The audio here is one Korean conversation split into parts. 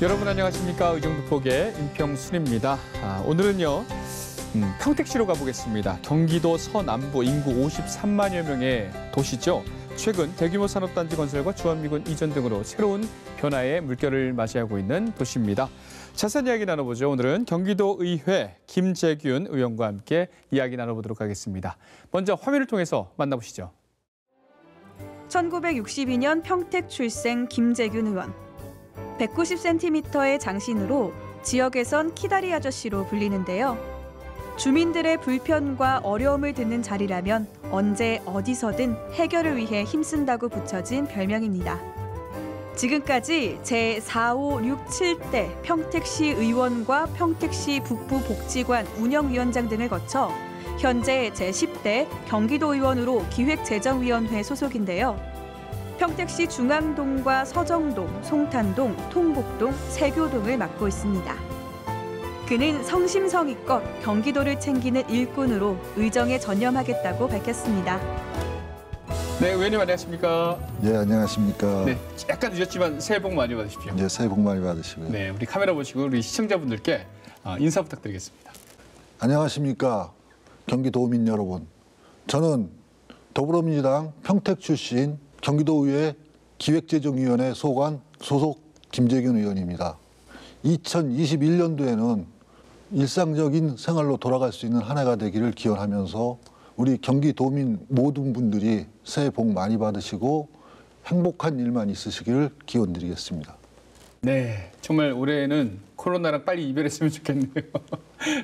여러분 안녕하십니까? 의정부폭의 임평순입니다. 오늘은요 평택시로 가보겠습니다. 경기도 서남부 인구 53만여 명의 도시죠. 최근 대규모 산업단지 건설과 주한미군 이전 등으로 새로운 변화의 물결을 맞이하고 있는 도시입니다. 자세한 이야기 나눠보죠. 오늘은 경기도의회 김재균 의원과 함께 이야기 나눠보도록 하겠습니다. 먼저 화면을 통해서 만나보시죠. 1962년 평택 출생 김재균 의원. 190cm의 장신으로 지역에선 키다리 아저씨로 불리는데요. 주민들의 불편과 어려움을 듣는 자리라면 언제 어디서든 해결을 위해 힘쓴다고 붙여진 별명입니다. 지금까지 제4, 5, 6, 7대 평택시 의원과 평택시 북부복지관 운영위원장 등을 거쳐 현재 제10대 경기도의원으로 기획재정위원회 소속인데요. 평택시 중앙동과 서정동, 송탄동, 통곡동, 세교동을 맡고 있습니다. 그는 성심성의껏 경기도를 챙기는 일꾼으로 의정에 전념하겠다고 밝혔습니다. 네, 의원님 안녕하십니까? 네, 안녕하십니까? 네, 약간 늦었지만 새해 복 많이 받으십시오. 네, 새해 복 많이 받으시고요. 네, 우리 카메라 보시고 우리 시청자분들께 인사 부탁드리겠습니다. 안녕하십니까? 경기도민 여러분. 저는 더불어민주당 평택 출신 경기도의회 기획재정위원회 소속 김재균 의원입니다. 2021년도에는 일상적인 생활로 돌아갈 수 있는 한 해가 되기를 기원하면서 우리 경기도민 모든 분들이 새해 복 많이 받으시고 행복한 일만 있으시기를 기원드리겠습니다. 네, 정말 올해는 코로나랑 빨리 이별했으면 좋겠네요.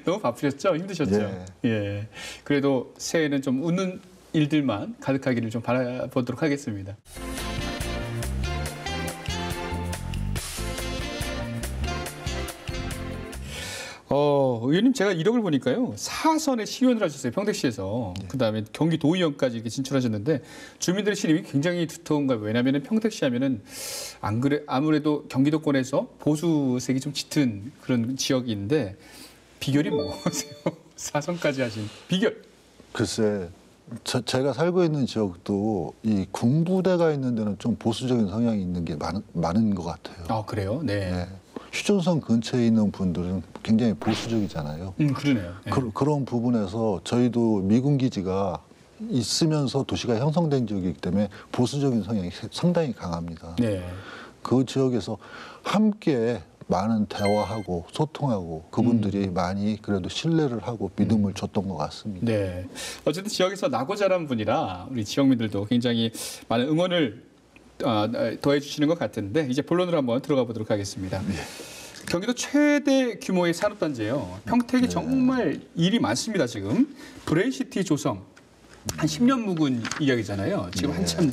너무 바쁘셨죠? 힘드셨죠? 네. 예. 그래도 새해는 좀 웃는 일들만 가득하기를 좀 바라보도록 하겠습니다. 의원님 제가 이력을 보니까요. 4선의 시의원을 하셨어요. 평택시에서. 네. 그다음에 경기도의원까지 이렇게 진출하셨는데 주민들의 신임이 굉장히 두터운가요. 왜냐하면 평택시 하면은 안 그래 아무래도 경기도권에서 보수색이 좀 짙은 그런 지역인데 비결이 뭐세요? 4선까지 하신 비결. 글쎄, 제가 살고 있는 지역도 이 군부대가 있는 데는 좀 보수적인 성향이 있는 게 많은 것 같아요. 아, 그래요? 네. 네. 휴전선 근처에 있는 분들은 굉장히 보수적이잖아요. 그러네요. 네. 그런 부분에서 저희도 미군 기지가 있으면서 도시가 형성된 지역이기 때문에 보수적인 성향이 상당히 강합니다. 네. 그 지역에서 함께 많은 대화하고 소통하고 그분들이 많이 그래도 신뢰를 하고 믿음을 줬던 것 같습니다. 네. 어쨌든 지역에서 나고 자란 분이라 우리 지역민들도 굉장히 많은 응원을 더해 주시는 것 같은데 이제 본론으로 한번 들어가 보도록 하겠습니다. 네. 경기도 최대 규모의 산업단지예요. 평택이 네. 정말 일이 많습니다. 지금 브레인시티 조성 한 10년 묵은 이야기잖아요. 지금 네. 한참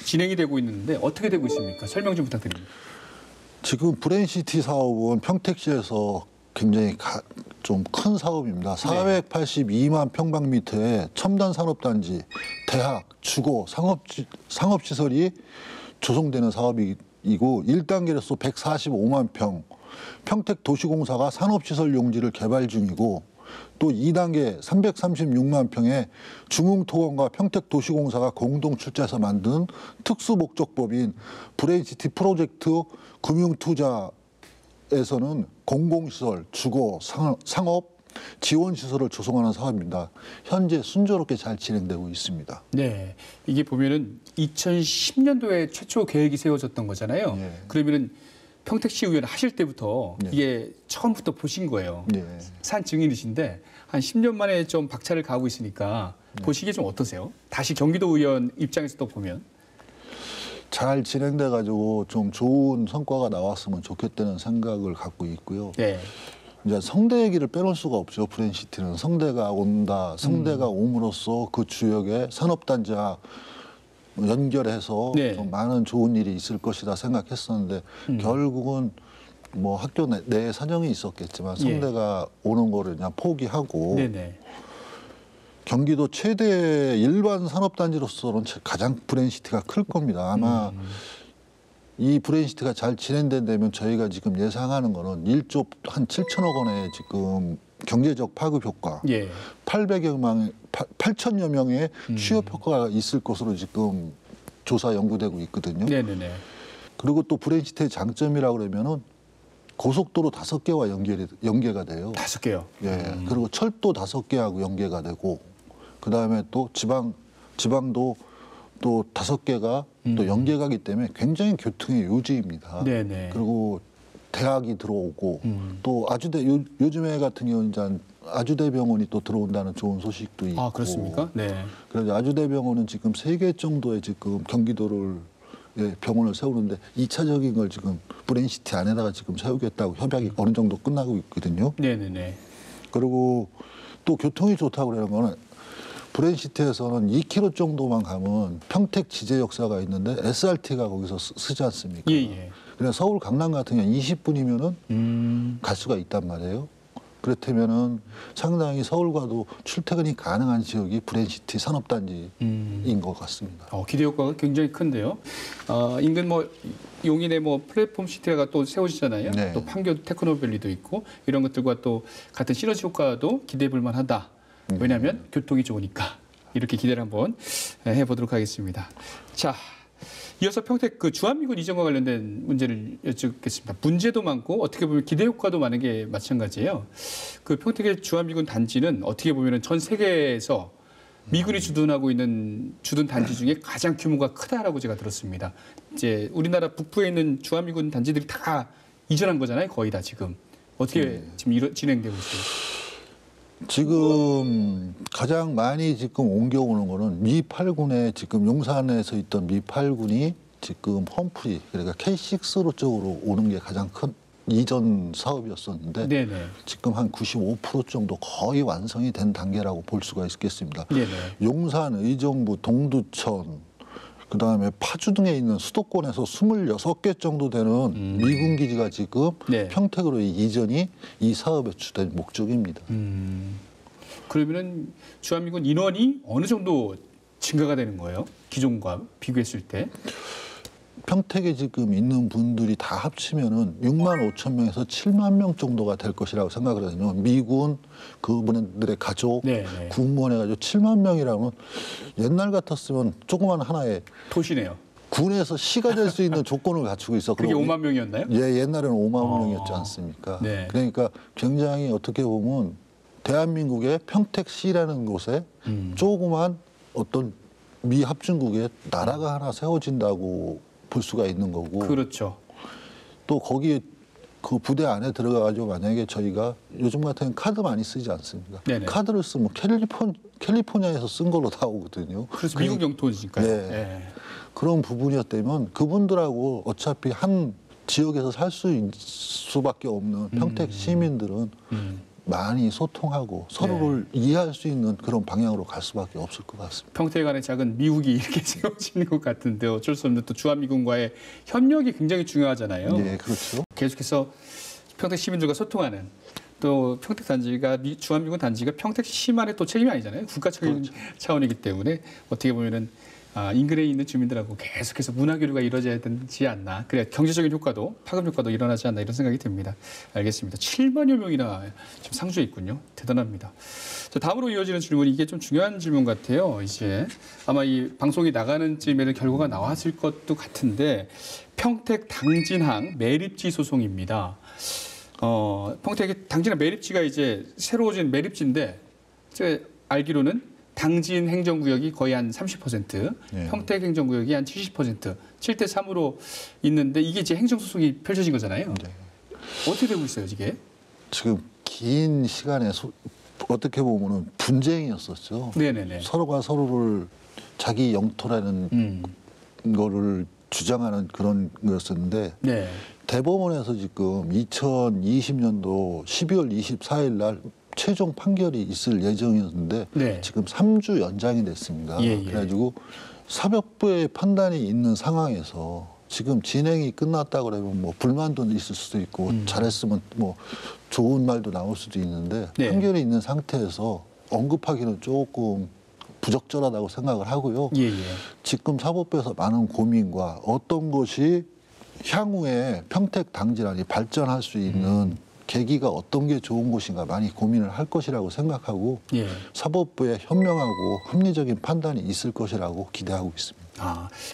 진행이 되고 있는데 어떻게 되고 있습니까? 설명 좀 부탁드립니다. 지금 브레인시티 사업은 평택시에서 굉장히 좀 큰 사업입니다. 482만 평방미터의 첨단 산업단지, 대학, 주거, 상업시설이 조성되는 사업이고 1단계로서 145만 평, 평택도시공사가 산업시설 용지를 개발 중이고 또 2단계 336만 평의 중흥토건과 평택도시공사가 공동 출자해서 만든 특수목적법인 브레인시티 프로젝트 금융투자에서는 공공시설, 주거, 상업, 지원시설을 조성하는 사업입니다. 현재 순조롭게 잘 진행되고 있습니다. 네, 이게 보면은 2010년도에 최초 계획이 세워졌던 거잖아요. 네. 그러면은 평택시 의원 하실 때부터 네. 이게 처음부터 보신 거예요. 네. 산 증인이신데 한 10년 만에 좀 박차를 가하고 있으니까 보시기에 좀 어떠세요? 다시 경기도 의원 입장에서 또 보면. 잘 진행돼 가지고 좀 좋은 성과가 나왔으면 좋겠다는 생각을 갖고 있고요. 네. 이제 성대 얘기를 빼놓을 수가 없죠. 브레인시티는 성대가 온다. 성대가 옴으로써 그 지역의 산업단지와 연결해서 네. 좀 많은 좋은 일이 있을 것이다 생각했었는데 결국은 뭐 학교 내 사정이 있었겠지만 성대가 오는 거를 그냥 포기하고 네네. 경기도 최대 일반 산업단지로서는 가장 브레인시티가 클 겁니다. 아마 이 브레인시티가 잘 진행된다면 저희가 지금 예상하는 거는 1조 한 7천억 원의 지금 경제적 파급 효과, 예. 8천여 명의 취업 효과가 있을 것으로 지금 조사 연구되고 있거든요. 네네네. 그리고 또 브레인시티의 장점이라고 그러면은 고속도로 5개와 연계가 돼요. 5개요. 예. 그리고 철도 5개하고 연계가 되고 그다음에 또 지방도 또 5개가 또 연계가기 때문에 굉장히 교통의 요지입니다. 네네. 그리고 대학이 들어오고 또 요즘에 같은 경우는 이제 아주대병원이 또 들어온다는 좋은 소식도 있고. 아, 그렇습니까? 네. 그래서 아주대병원은 지금 3개 정도의 지금 경기도를 병원을 세우는데 2차적인 걸 지금 브레인시티 안에다가 지금 세우겠다고 협약이 어느 정도 끝나고 있거든요. 네네네. 그리고 또 교통이 좋다고 그러는 거는 브레인시티에서는 2km 정도만 가면 평택 지제 역사가 있는데 SRT가 거기서 쓰지 않습니까? 예. 그래서 서울 강남 같은 경우는 20분이면은 갈 수가 있단 말이에요. 그렇다면은 상당히 서울과도 출퇴근이 가능한 지역이 브레인시티 산업단지인 것 같습니다. 기대 효과가 굉장히 큰데요. 인근 뭐 용인에 뭐 플랫폼 시티가 또 세워지잖아요. 네. 또 판교 테크노밸리도 있고 이런 것들과 또 같은 시너지 효과도 기대해 볼 만하다. 왜냐하면 교통이 좋으니까 이렇게 기대를 한번 해보도록 하겠습니다. 자. 이어서 평택 그 주한미군 이전과 관련된 문제를 여쭙겠습니다. 문제도 많고 어떻게 보면 기대 효과도 많은 게 마찬가지예요. 그 평택의 주한미군 단지는 어떻게 보면 전 세계에서 미군이 주둔하고 있는 주둔 단지 중에 가장 규모가 크다라고 제가 들었습니다. 이제 우리나라 북부에 있는 주한미군 단지들이 다 이전한 거잖아요. 거의 다 지금. 어떻게 지금 진행되고 있어요? 지금 가장 많이 지금 옮겨오는 거는 미 8군에 지금 용산에서 있던 미 8군이 지금 험프리 그러니까 K6로 쪽으로 오는 게 가장 큰 이전 사업이었었는데 네네. 지금 한 95% 정도 거의 완성이 된 단계라고 볼 수가 있겠습니다. 네네. 용산, 의정부, 동두천 그다음에 파주 등에 있는 수도권에서 26개 정도 되는 미군 기지가 지금 네. 평택으로 이전이 이 사업의 주된 목적입니다. 그러면은 주한미군 인원이 어느 정도 증가가 되는 거예요? 기존과 비교했을 때? 평택에 지금 있는 분들이 다 합치면은 6만 5천 명에서 7만 명 정도가 될 것이라고 생각을 하거든요. 미군, 그분들의 가족, 네네. 군무원 해가지고 7만 명이라면 옛날 같았으면 조그만 하나의 도시네요. 군에서 시가 될 수 있는 조건을 갖추고 있어. 그게 5만 명이었나요? 예, 옛날에는 5만 명이었지 않습니까? 네. 그러니까 굉장히 어떻게 보면 대한민국의 평택시라는 곳에 조그만 어떤 미합중국의 나라가 하나 세워진다고 볼 수가 있는 거고. 그렇죠. 또 거기 그 부대 안에 들어가가지고 만약에 저희가 요즘 같은 카드 많이 쓰지 않습니까? 네네. 카드를 쓰면 캘리포니아에서 쓴 걸로 나오거든요. 그래서 미국 영토니까요. 네. 네. 그런 부분이었다면 그분들하고 어차피 한 지역에서 살 수밖에 없는 평택 시민들은 많이 소통하고 서로를 이해할 수 있는 그런 방향으로 갈 수밖에 없을 것 같습니다. 평택 안에 작은 미국이 이렇게 세워지는 것 같은데 어쩔 수 없는 또 주한미군과의 협력이 굉장히 중요하잖아요. 네, 그렇죠. 계속해서 평택 시민들과 소통하는 또 평택 단지가 주한미군 단지가 평택시만의 또 책임이 아니잖아요. 국가적인 그렇죠. 차원이기 때문에 어떻게 보면은 인근에 있는 주민들하고 계속해서 문화 교류가 이루어져야 되지 않나. 그래 경제적인 효과도 파급 효과도 일어나지 않나 이런 생각이 듭니다. 알겠습니다. 7만여 명이나 지금 상주에 있군요. 대단합니다. 자, 다음으로 이어지는 질문이 이게 좀 중요한 질문 같아요. 이제 아마 이 방송이 나가는 쯤에는 결과가 나왔을 것도 같은데 평택 당진항 매립지 소송입니다. 평택의 당진항 매립지가 이제 새로워진 매립지인데 제가 알기로는 당진 행정구역이 거의 한 30%, 네. 평택 행정구역이 한 70%, 7대 3으로 있는데 이게 이제 행정소송이 펼쳐진 거잖아요. 네. 어떻게 되고 있어요, 이게? 지금 긴 시간에 어떻게 보면은 분쟁이었었죠. 네네네. 서로가 서로를 자기 영토라는 거를 주장하는 그런 거였었는데 네. 대법원에서 지금 2020년도 12월 24일 날 최종 판결이 있을 예정이었는데 네. 지금 3주 연장이 됐습니다. 예, 예. 그래가지고 사법부의 판단이 있는 상황에서 지금 진행이 끝났다 그러면 뭐 불만도 있을 수도 있고 잘했으면 뭐 좋은 말도 나올 수도 있는데 네. 판결이 있는 상태에서 언급하기는 조금 부적절하다고 생각을 하고요. 예, 예. 지금 사법부에서 많은 고민과 어떤 것이 향후에 평택 당진항이 발전할 수 있는 계기가 어떤 게 좋은 곳인가 많이 고민을 할 것이라고 생각하고 예. 사법부의 현명하고 합리적인 판단이 있을 것이라고 기대하고 있습니다.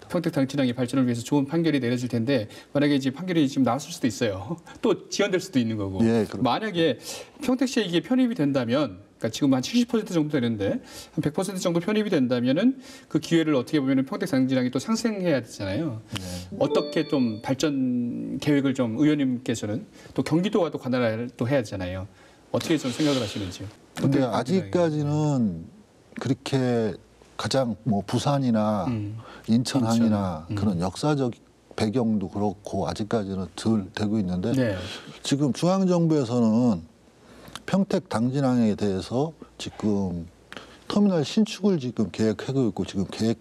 평택 당진항의 발전을 위해서 좋은 판결이 내려질 텐데 만약에 이제 판결이 지금 나왔을 수도 있어요. 또 지연될 수도 있는 거고. 예, 만약에 평택시에 이게 편입이 된다면, 그러니까 지금 한 70% 정도 되는데 한 100% 정도 편입이 된다면은 그 기회를 어떻게 보면은 평택 당진항이 또 상생해야 되잖아요. 어떻게 좀 발전 계획을 좀 의원님께서는 또 경기도와 또 관할을 또 해야 되잖아요. 어떻게 좀 생각을 하시는지요? 근데 아직까지는 그렇게 가장 뭐 부산이나 인천항이나 그런 역사적 배경도 그렇고 아직까지는 덜 되고 있는데 네. 지금 중앙정부에서는 평택 당진항에 대해서 지금 터미널 신축을 지금 계획하고 있고 지금 계획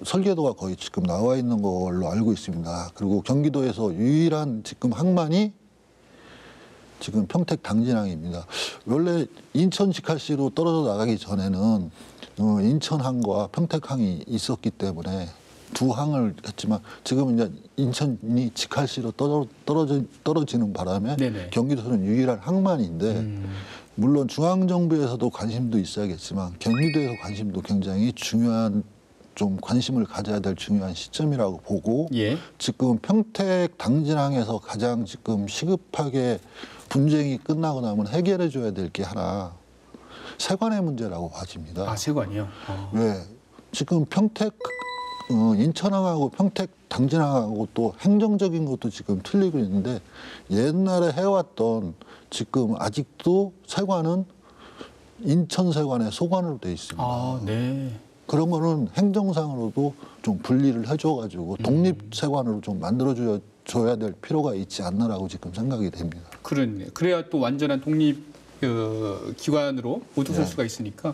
설계도가 거의 지금 나와 있는 걸로 알고 있습니다. 그리고 경기도에서 유일한 지금 항만이 지금 평택 당진항입니다. 원래 인천 직할시로 떨어져 나가기 전에는 인천항과 평택항이 있었기 때문에 두 항을 했지만 지금 이제 인천이 직할시로 떨어지는 바람에 네네. 경기도는 유일한 항만인데 물론 중앙정부에서도 관심도 있어야겠지만 경기도에서 관심도 굉장히 중요한 좀 관심을 가져야 될 중요한 시점이라고 보고 예. 지금 평택 당진항에서 가장 지금 시급하게 분쟁이 끝나고 나면 해결해 줘야 될 게 하나 세관의 문제라고 봐집니다. 세관이요? 왜 지금 평택 인천항하고 평택 당진항하고 또 행정적인 것도 지금 틀리고 있는데 옛날에 해왔던 지금 아직도 세관은 인천 세관의 소관으로 돼 있습니다. 네. 그런 거는 행정상으로도 좀 분리를 해줘가지고 독립세관으로 좀 만들어줘야 될 필요가 있지 않나라고 지금 생각이 됩니다. 그래야 또 완전한 독립 기관으로 모두 설 네. 수가 있으니까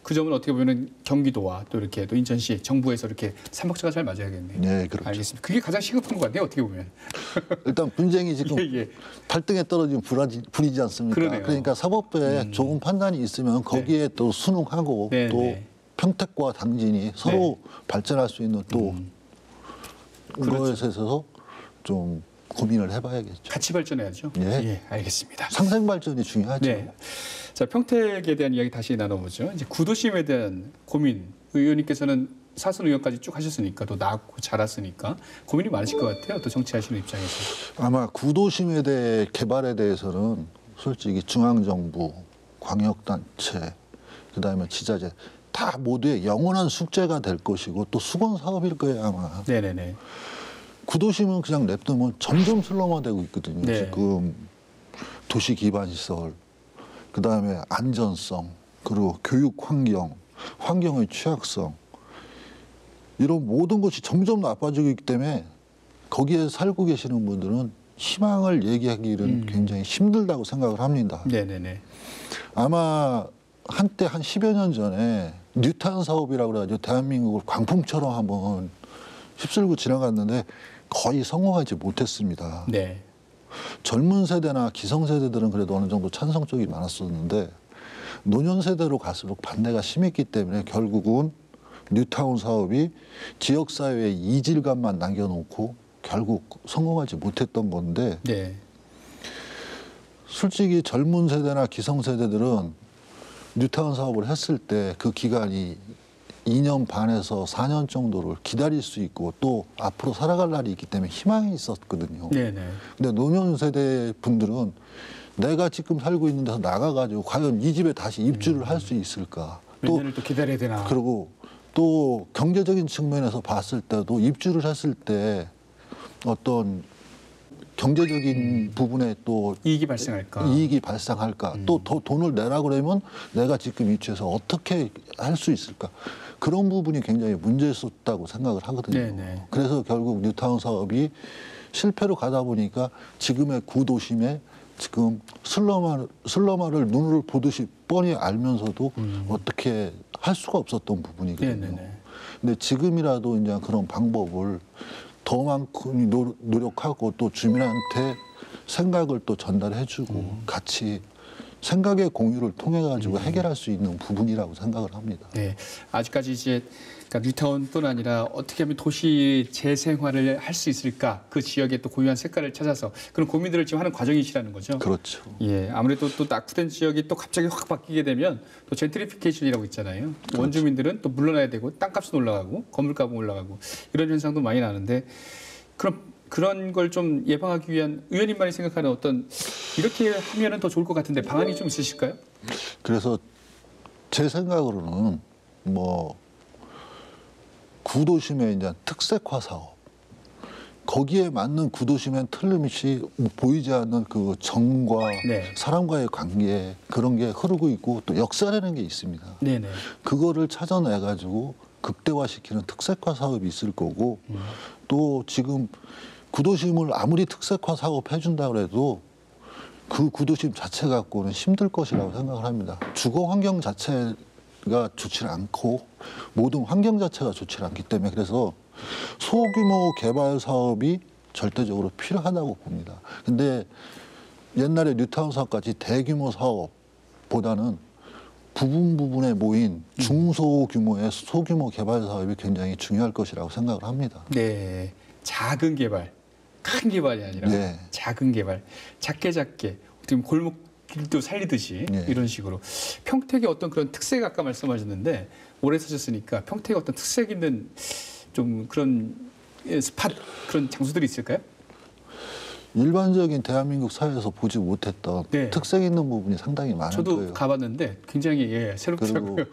그 점은 어떻게 보면 경기도와 또 이렇게 또 인천시 정부에서 이렇게 삼박자가 잘 맞아야겠네요. 네, 그렇죠. 알겠습니다. 그게 가장 시급한 것 같네요. 어떻게 보면. 일단 분쟁이 지금 예. 발등에 떨어진 불이지 않습니까? 그러네요. 그러니까 사법부에 좋은 판단이 있으면 거기에 또 순응하고 네, 또 네. 평택과 당진이 서로 발전할 수 있는 또 그렇죠. 것에 있어서 좀 고민을 해봐야겠죠. 같이 발전해야죠. 예. 알겠습니다. 상생 발전이 중요하죠. 네. 자, 평택에 대한 이야기 다시 나눠보죠. 이제 구도심에 대한 고민, 의원님께서는 사선 의원까지 쭉 하셨으니까 또 낳고 자랐으니까 고민이 많으실 것 같아요. 또 정치하시는 입장에서. 아마 구도심에 대해 개발에 대해서는 솔직히 중앙정부, 광역단체, 그다음에 지자체 다 모두의 영원한 숙제가 될 것이고 또 수건 사업일 거예요 아마. 네네네. 구도심은 그냥 냅두면 점점 슬럼화되고 있거든요. 네. 지금 도시 기반 시설, 그다음에 안전성, 그리고 교육 환경, 환경의 취약성 이런 모든 것이 점점 나빠지고 있기 때문에 거기에 살고 계시는 분들은 희망을 얘기하기는 굉장히 힘들다고 생각을 합니다. 네네네. 아마 한때 한 10여 년 전에 뉴타운 사업이라고 그래가지고 대한민국을 광풍처럼 한번 휩쓸고 지나갔는데 거의 성공하지 못했습니다. 네. 젊은 세대나 기성세대들은 그래도 어느 정도 찬성 쪽이 많았었는데 노년 세대로 갈수록 반대가 심했기 때문에 결국은 뉴타운 사업이 지역사회의 이질감만 남겨놓고 결국 성공하지 못했던 건데 네. 솔직히 젊은 세대나 기성세대들은 뉴타운 사업을 했을 때 그 기간이 2년 반에서 4년 정도를 기다릴 수 있고 또 앞으로 살아갈 날이 있기 때문에 희망이 있었거든요. 네네. 근데 노년 세대 분들은 내가 지금 살고 있는 데서 나가가지고 과연 이 집에 다시 입주를 할 수 있을까? 몇 년을 또 기다려야 되나. 그리고 또 경제적인 측면에서 봤을 때도 입주를 했을 때 어떤 경제적인 부분에 또 이익이 발생할까. 이익이 발생할까? 또 더 돈을 내라 그러면 내가 지금 위치에서 어떻게 할 수 있을까? 그런 부분이 굉장히 문제였었다고 생각을 하거든요. 네네. 그래서 결국 뉴타운 사업이 실패로 가다 보니까 지금의 구도심에 지금 슬럼화를 눈으로 보듯이 뻔히 알면서도 어떻게 할 수가 없었던 부분이거든요. 네네네. 근데 지금이라도 이제 그런 방법을 더 많이 노력하고 또 주민한테 생각을 또 전달해주고 같이 생각의 공유를 통해 가지고 해결할 수 있는 부분이라고 생각을 합니다. 네, 아직까지 이제 그러니까 뉴타운뿐 아니라 어떻게 하면 도시 재생활을 할 수 있을까? 그 지역의 또 고유한 색깔을 찾아서 그런 고민들을 지금 하는 과정이시라는 거죠. 그렇죠. 예, 아무래도 또 낙후된 지역이 또 갑자기 확 바뀌게 되면 또 젠트리피케이션이라고 있잖아요. 그렇죠. 원주민들은 또 물러나야 되고 땅값은 올라가고 건물값은 올라가고 이런 현상도 많이 나는데 그런 걸 좀 예방하기 위한 의원님만이 생각하는 어떤 이렇게 하면은 더 좋을 것 같은데 방안이 좀 있으실까요? 그래서 제 생각으로는 뭐 구도심의 이제 특색화 사업 거기에 맞는 구도심엔 틀림없이 보이지 않는 그 정과 네. 사람과의 관계 그런 게 흐르고 있고 또 역사라는 게 있습니다. 네네. 그거를 찾아내 가지고 극대화시키는 특색화 사업이 있을 거고 또 지금 구도심을 아무리 특색화 사업 해준다 그래도 그 구도심 자체 갖고는 힘들 것이라고 생각을 합니다. 주거 환경 자체가 좋지 않고 모든 환경 자체가 좋지 않기 때문에 그래서 소규모 개발 사업이 절대적으로 필요하다고 봅니다. 근데 옛날에 뉴타운 사업까지 대규모 사업보다는 부분에 모인 중소규모의 소규모 개발 사업이 굉장히 중요할 것이라고 생각을 합니다. 네, 작은 개발, 큰 개발이 아니라 네. 작은 개발, 작게 어떻게 보면 골목길도 살리듯이 네. 이런 식으로 평택의 어떤 그런 특색 아까 말씀하셨는데 오래 사셨으니까 평택의 어떤 특색 있는 좀 그런 스팟 그런 장소들이 있을까요? 일반적인 대한민국 사회에서 보지 못했던 네. 특색 있는 부분이 상당히 많을 저도 거예요. 가봤는데 굉장히 새롭더라고요. 그리고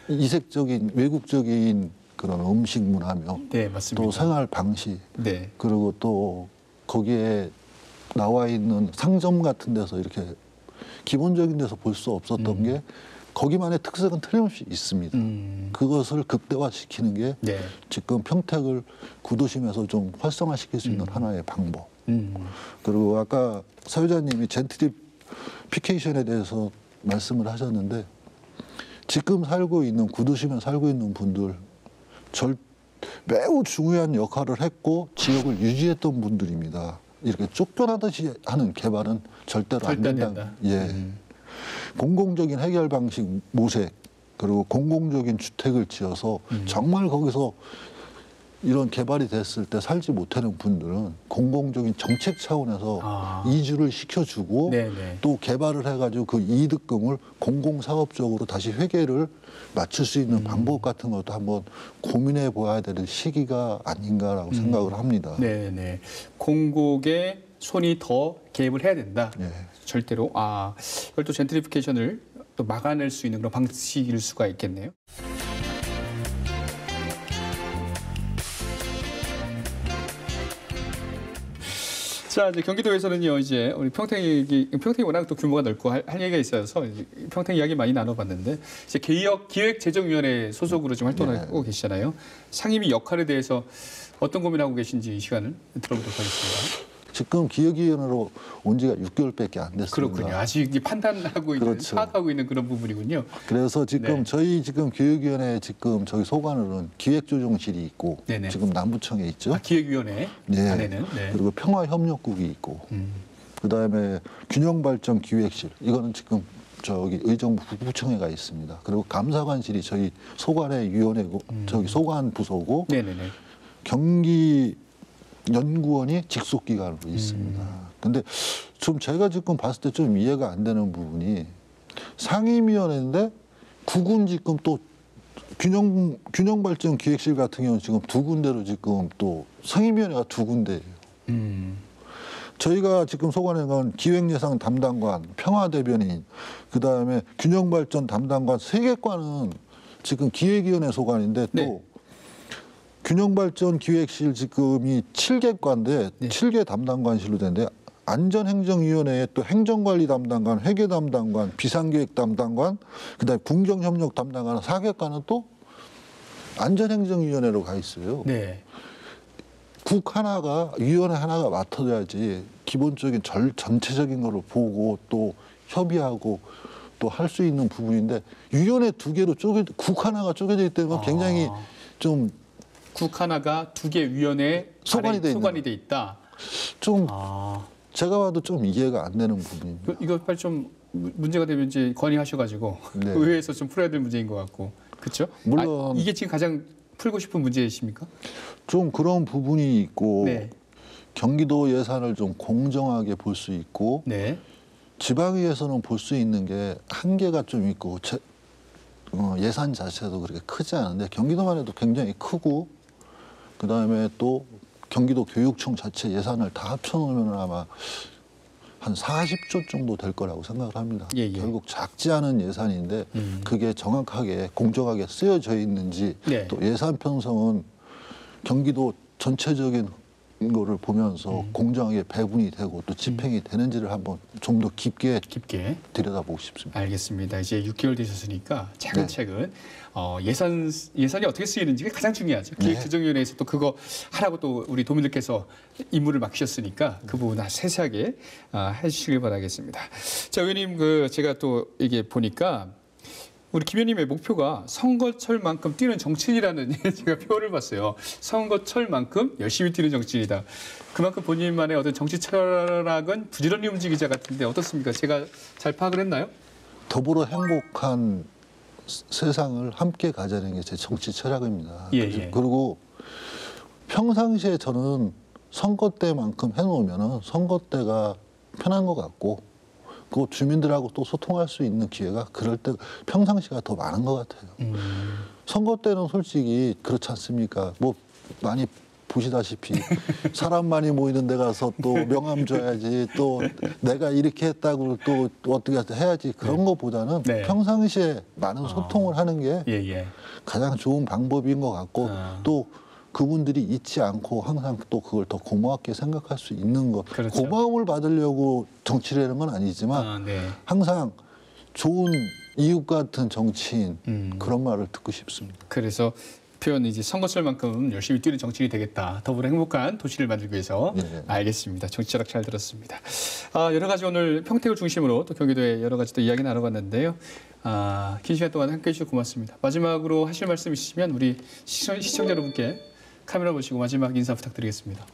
이색적인 외국적인 그런 음식 문화며 네, 맞습니다. 또 생활 방식 네, 그리고 또 거기에 나와 있는 상점 같은 데서 이렇게 기본적인 데서 볼 수 없었던 게 거기만의 특색은 틀림없이 있습니다. 그것을 극대화시키는 게 네, 지금 평택을 구도심에서 좀 활성화시킬 수 있는 하나의 방법. 그리고 아까 사회자님이 젠트리피케이션에 대해서 말씀을 하셨는데 지금 살고 있는 구도심에 살고 있는 분들 매우 중요한 역할을 했고 지역을 유지했던 분들입니다. 이렇게 쫓겨나듯이 하는 개발은 절대로 안 절대 안 된다. 된다. 예. 공공적인 해결 방식 모색 그리고 공공적인 주택을 지어서 정말 거기서 이런 개발이 됐을 때 살지 못하는 분들은 공공적인 정책 차원에서 이주를 시켜주고 네네. 또 개발을 해가지고 그 이득금을 공공사업적으로 다시 회계를 맞출 수 있는 방법 같은 것도 한번 고민해 보아야 되는 시기가 아닌가라고 생각을 합니다. 네. 공공의 손이 더 개입을 해야 된다. 예. 절대로. 이걸 또 젠트리피케이션을 또 막아낼 수 있는 그런 방식일 수가 있겠네요. 자, 이제 경기도에서는요, 이제 우리 평택이 워낙 또 규모가 넓고 할 얘기가 있어서 이제 평택 이야기 많이 나눠봤는데 이제 기획재정위원회 소속으로 지금 활동을 하고 계시잖아요. 상임위 역할에 대해서 어떤 고민하고 계신지 이 시간을 들어보도록 하겠습니다. 지금 기획위원으로 온 지가 6개월밖에 안 됐습니다. 그렇군요. 아직 판단하고 있는, 그렇죠. 파악하고 있는 그런 부분이군요. 그래서 지금 네. 저희 지금 기획위원회 지금 저희 소관으로는 기획조정실이 있고 네네. 지금 남부청에 있죠. 기획위원회 네. 안에는. 네. 그리고 평화협력국이 있고 그다음에 균형발전기획실 이거는 지금 저기 의정부 북부청에가 있습니다. 그리고 감사관실이 저희 소관의 위원회고 저기 소관 부서고 네네네. 경기 연구원이 직속 기관으로 있습니다. 근데 좀 제가 지금 봤을 때 좀 이해가 안 되는 부분이 상임위원회인데 구군 지금 또 균형발전 기획실 같은 경우는 지금 두 군데로 지금 또 상임위원회가 두 군데예요. 저희가 지금 소관에 간 기획예산 담당관, 평화대변인, 그 다음에 균형발전 담당관 세 개과는 지금 기획위원회 소관인데 또 네. 균형발전 기획실 지금이 7개과인데 네. 7개 담당관실로 되는데 안전행정위원회에 또 행정관리 담당관, 회계 담당관, 비상계획 담당관, 그다음에 국정협력 담당관 4개과는 또 안전행정위원회로 가 있어요. 네. 국 하나가 위원회 하나가 맡아야지 기본적인 전체적인 거를 보고 또 협의하고 또 할 수 있는 부분인데 위원회 두 개로 국 하나가 쪼개져 있기 때문에 굉장히 좀 국 하나가 두 개 위원회에 소관이 돼 있다. 좀 제가 봐도 좀 이해가 안 되는 부분입니다. 이거 빨리 좀 문제가 되면 이제 건의하셔가지고 네. 의회에서 좀 풀어야 될 문제인 것 같고, 그렇죠? 물론 이게 지금 가장 풀고 싶은 문제이십니까? 좀 그런 부분이 있고 네. 경기도 예산을 좀 공정하게 볼 수 있고 네. 지방위에서는 볼 수 있는 게 한계가 좀 있고 예산 자체도 그렇게 크지 않은데 경기도만 해도 굉장히 크고 그다음에 또 경기도 교육청 자체 예산을 다 합쳐놓으면 아마 한 40조 정도 될 거라고 생각을 합니다. 예, 예. 결국 작지 않은 예산인데 그게 정확하게 공정하게 쓰여져 있는지 네. 또 예산 편성은 경기도 전체적인 거를 보면서 공정하게 배분이 되고 또 집행이 되는지를 한번 좀 더 깊게 들여다보고 싶습니다. 알겠습니다. 이제 6개월 되셨으니까 차근차근 예산이 어떻게 쓰이는지가 가장 중요하죠. 기획재정위원회에서 또 그거 하라고 또 우리 도민들께서 임무를 맡기셨으니까 그 부분 세세하게 해주시길 바라겠습니다. 자, 의원님 제가 또 이게 보니까 우리 김 의원님의 목표가 선거철만큼 뛰는 정치인이라는 제가 표현을 봤어요. 선거철만큼 열심히 뛰는 정치인이다. 그만큼 본인만의 어떤 정치 철학은 부지런히 움직이자 같은데 어떻습니까? 제가 잘 파악을 했나요? 더불어 행복한 세상을 함께 가자는 게 제 정치 철학입니다. 예. 그리고 평상시에 저는 선거 때만큼 해놓으면 선거 때가 편한 것 같고 그 주민들하고 또 소통할 수 있는 기회가 그럴 때 평상시가 더 많은 것 같아요. 선거 때는 솔직히 그렇지 않습니까? 뭐 많이 보시다시피 사람 많이 모이는 데 가서 또 명함 줘야지 또 내가 이렇게 했다고 또 어떻게 해야지 그런 것보다는 평상시에 많은 소통을 하는 게 가장 좋은 방법인 것 같고 또 그분들이 잊지 않고 항상 또 그걸 더 고맙게 생각할 수 있는 것. 그렇죠. 고마움을 받으려고 정치를 하는 건 아니지만 항상 좋은 이웃 같은 정치인 그런 말을 듣고 싶습니다. 그래서 표현 이제 선거철만큼 열심히 뛰는 정치인이 되겠다. 더불어 행복한 도시를 만들기 위해서. 알겠습니다. 정치 철학 잘 들었습니다. 여러 가지 오늘 평택을 중심으로 또 경기도의 여러 가지 또 이야기 나눠봤는데요. 긴 시간 동안 함께해 주셔서 고맙습니다. 마지막으로 하실 말씀 있으시면 우리 시청자 여러분께 카메라 보시고 마지막 인사 부탁드리겠습니다.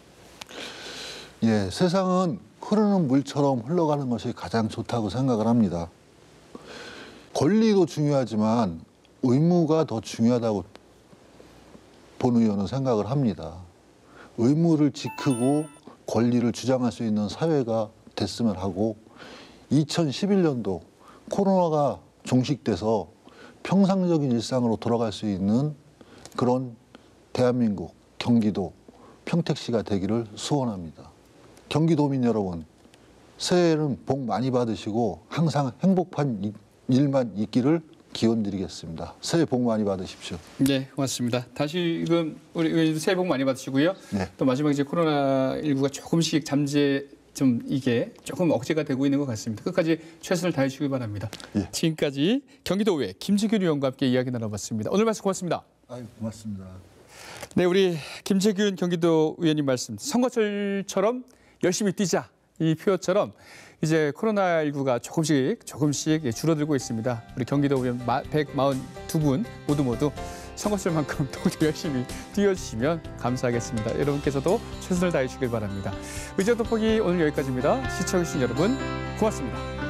예, 세상은 흐르는 물처럼 흘러가는 것이 가장 좋다고 생각을 합니다. 권리도 중요하지만 의무가 더 중요하다고 본 의원은 생각을 합니다. 의무를 지키고 권리를 주장할 수 있는 사회가 됐으면 하고 2011년도 코로나가 종식돼서 평상적인 일상으로 돌아갈 수 있는 그런 대한민국, 경기도, 평택시가 되기를 소원합니다. 경기도민 여러분, 새해에는 복 많이 받으시고 항상 행복한 일만 있기를 기원드리겠습니다. 새해 복 많이 받으십시오. 네, 고맙습니다. 다시금 우리 의원님도 새해 복 많이 받으시고요. 또 마지막 이제 코로나19가 조금씩 이게 조금 억제가 되고 있는 것 같습니다. 끝까지 최선을 다해 주시기 바랍니다. 지금까지 경기도의회 김재균 의원과 함께 이야기 나눠봤습니다. 오늘 말씀 고맙습니다. 아유, 고맙습니다. 네, 우리 김재균 경기도 의원님 말씀, 선거철처럼 열심히 뛰자 이 표처럼 이제 코로나19가 조금씩 줄어들고 있습니다. 우리 경기도 의원 142분 모두 선거철만큼 더 열심히 뛰어주시면 감사하겠습니다. 여러분께서도 최선을 다해 주시길 바랍니다. 의정 돋보기 오늘 여기까지입니다. 시청해주신 여러분 고맙습니다.